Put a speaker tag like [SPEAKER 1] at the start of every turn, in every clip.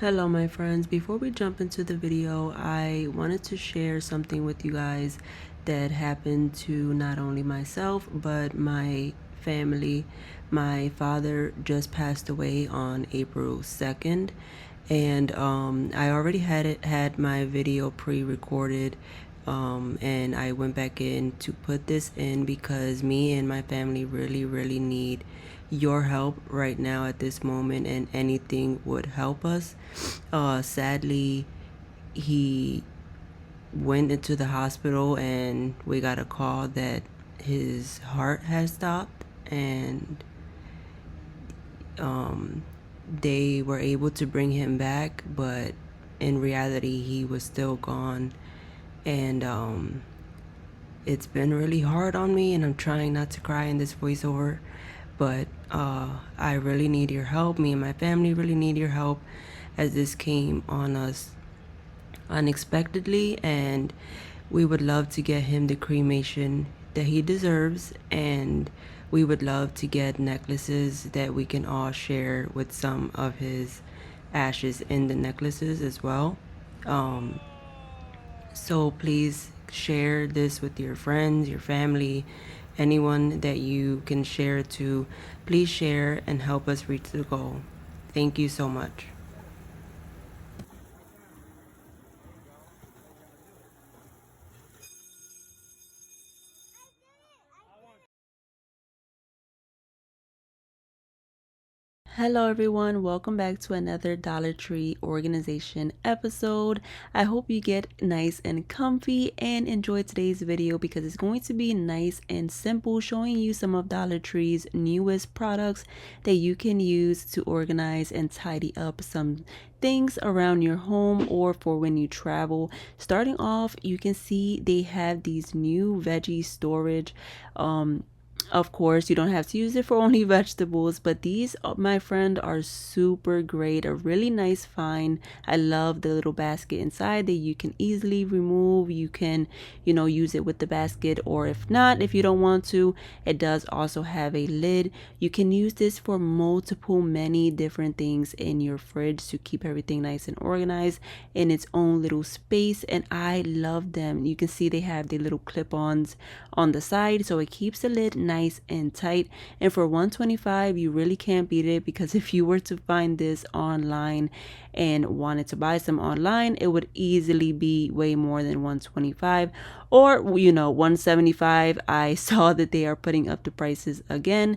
[SPEAKER 1] Hello my friends, before we jump into the video, I wanted to share something with you guys that happened to not only myself but my family. My father just passed away on April 2nd, and I already had my video pre-recorded, and I went back in to put this in because me and my family really need your help right now at this moment, and anything would help us. Sadly, he went into the hospital and we got a call that his heart had stopped, and they were able to bring him back, but in reality he was still gone. And it's been really hard on me, and I'm trying not to cry in this voiceover, but I really need your help. Me and my family really need your help, as this came on us unexpectedly, and we would love to get him the cremation that he deserves, and we would love to get necklaces that we can all share with some of his ashes in the necklaces as well. So please share this with your friends, your family, anyone that you can share to. Please share and help us reach the goal. Thank you so much. Hello everyone, welcome back to another Dollar Tree organization episode. I hope you get nice and comfy and enjoy today's video because it's going to be nice and simple, showing you some of Dollar Tree's newest products that you can use to organize and tidy up some things around your home or for when you travel. Starting off, you can see they have these new veggie storage. Of course, you don't have to use it for only vegetables, but these, my friend, are super great. A really nice find. I love the little basket inside that you can easily remove. You can, use it with the basket, or if not, if you don't want to, it does also have a lid. You can use this for many different things in your fridge to keep everything nice and organized in its own little space, and I love them. You can see they have the little clip-ons on the side, so it keeps the lid nice and tight. And for $125, you really can't beat it, because if you were to find this online and wanted to buy some online, it would easily be way more than $125 or $175. I saw that they are putting up the prices again.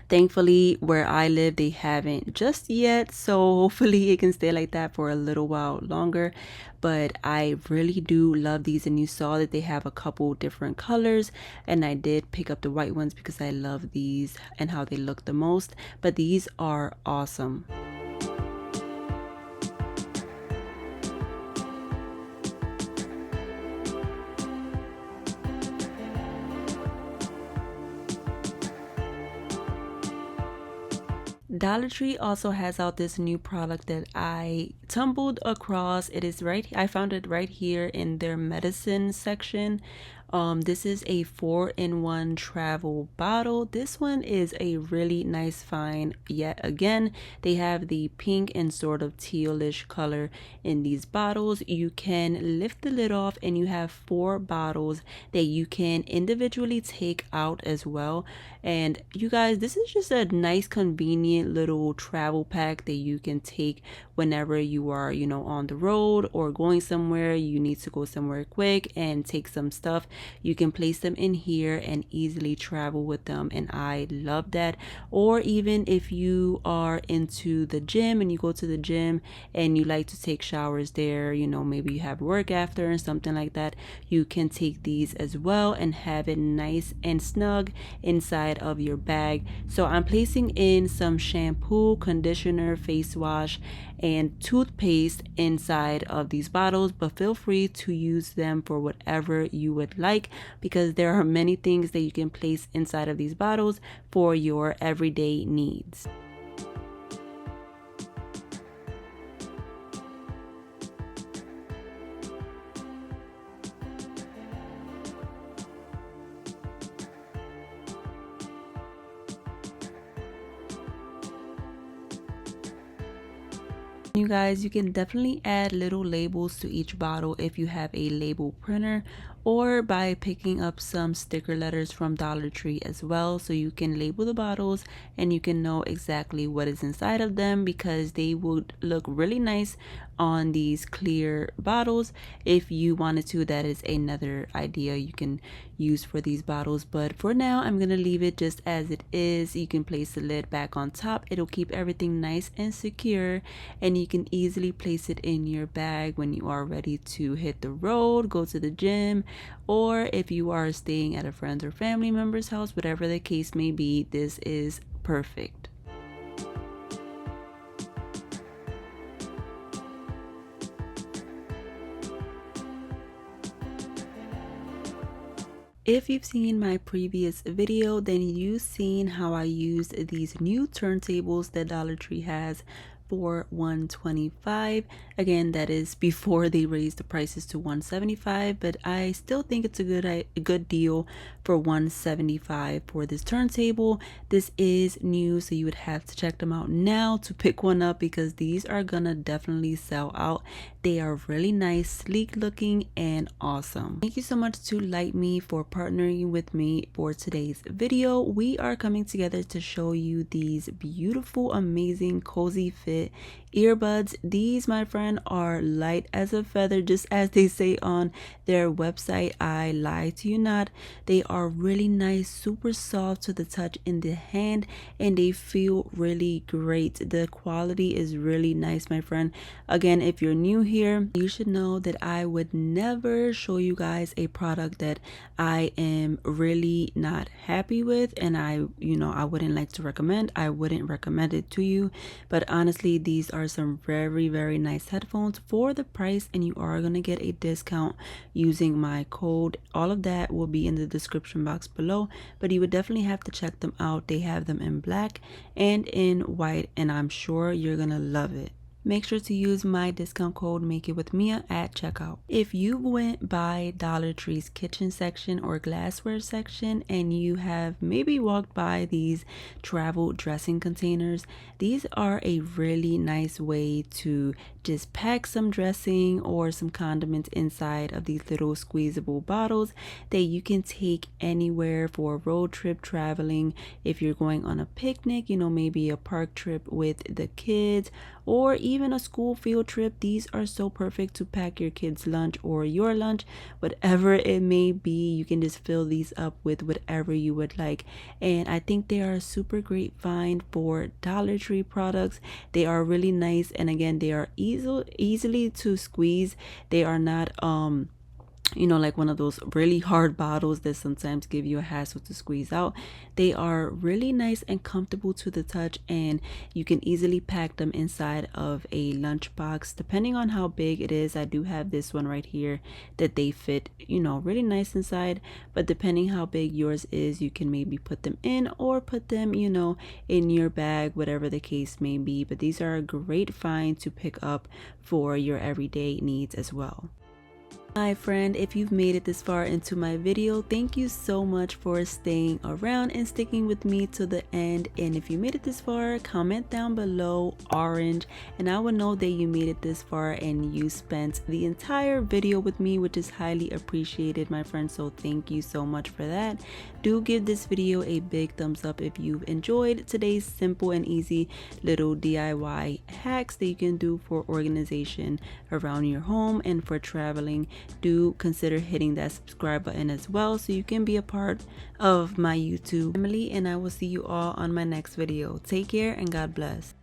[SPEAKER 1] Thankfully, where I live, they haven't just yet, so hopefully it can stay like that for a little while longer. But I really do love these, and you saw that they have a couple different colors, and I did pick up the white ones because I love these and how they look the most. But these are awesome. Dollar Tree also has out this new product that I tumbled across. I found it right here in their medicine section. This is a 4-in-1 travel bottle. This one is a really nice find. Yet again, they have the pink and sort of tealish color in these bottles. You can lift the lid off, and you have 4 bottles that you can individually take out as well. And you guys, this is just a nice convenient little travel pack that you can take whenever you are, on the road or going somewhere. You need to go somewhere quick and take some stuff. You can place them in here and easily travel with them, and I love that. Or even if you are into the gym and you go to the gym and you like to take showers there, maybe you have work after and something like that, you can take these as well and have it nice and snug inside of your bag. So I'm placing in some shampoo, conditioner, face wash, and toothpaste inside of these bottles, but feel free to use them for whatever you would like, because there are many things that you can place inside of these bottles for your everyday needs. You guys, you can definitely add little labels to each bottle if you have a label printer, or by picking up some sticker letters from Dollar Tree as well, so you can label the bottles and you can know exactly what is inside of them, because they would look really nice on these clear bottles. If you wanted to, that is another idea you can use for these bottles, but for now I'm gonna leave it just as it is. You can place the lid back on top. It'll keep everything nice and secure, and you can easily place it in your bag when you are ready to hit the road, go to the gym, or if you are staying at a friend's or family member's house. Whatever the case may be, this is perfect. If you've seen my previous video, then you've seen how I used these new turntables that Dollar Tree has for $125. Again, that is before they raised the prices to $175, but I still think it's a good deal for $175 for this turntable. This is new, so you would have to check them out now to pick one up, because these are gonna definitely sell out. They are really nice, sleek looking, and awesome. Thank you so much to Light Me for partnering with me for today's video. We are coming together to show you these beautiful, amazing, cozy fit earbuds. These, my friend, are light as a feather, just as they say on their website. I lie to you not. They are really nice, super soft to the touch in the hand, and they feel really great. The quality is really nice, my friend. Again, if you're new here, you should know that I would never show you guys a product that I am really not happy with, and I wouldn't like to recommend. I wouldn't recommend it to you. But honestly, these are some very nice headphones for the price, and you are gonna get a discount using my code. All of that will be in the description box below, but you would definitely have to check them out. They have them in black and in white, and I'm sure you're gonna love it. Make sure to use my discount code Make It With Mia at checkout. If you went by Dollar Tree's kitchen section or glassware section, and you have maybe walked by these travel dressing containers, these are a really nice way to just pack some dressing or some condiments inside of these little squeezable bottles that you can take anywhere for a road trip traveling. If you're going on a picnic, maybe a park trip with the kids, or even a school field trip, these are so perfect to pack your kids' lunch or your lunch, whatever it may be. You can just fill these up with whatever you would like, and I think they are a super great find for Dollar Tree products. They are really nice, and again, they are easily to squeeze. They are not like one of those really hard bottles that sometimes give you a hassle to squeeze out. They are really nice and comfortable to the touch, and you can easily pack them inside of a lunchbox depending on how big it is. I do have this one right here that they fit really nice inside, but depending how big yours is, you can maybe put them in or put them in your bag, whatever the case may be. But these are a great find to pick up for your everyday needs as well. My friend, if you've made it this far into my video, thank you so much for staying around and sticking with me to the end. And if you made it this far, comment down below orange, and I will know that you made it this far and you spent the entire video with me, which is highly appreciated, my friend. So thank you so much for that. Do give this video a big thumbs up if you've enjoyed today's simple and easy little DIY hacks that you can do for organization around your home and for traveling. Do consider hitting that subscribe button as well, so you can be a part of my YouTube family, and I will see you all on my next video. Take care and God bless.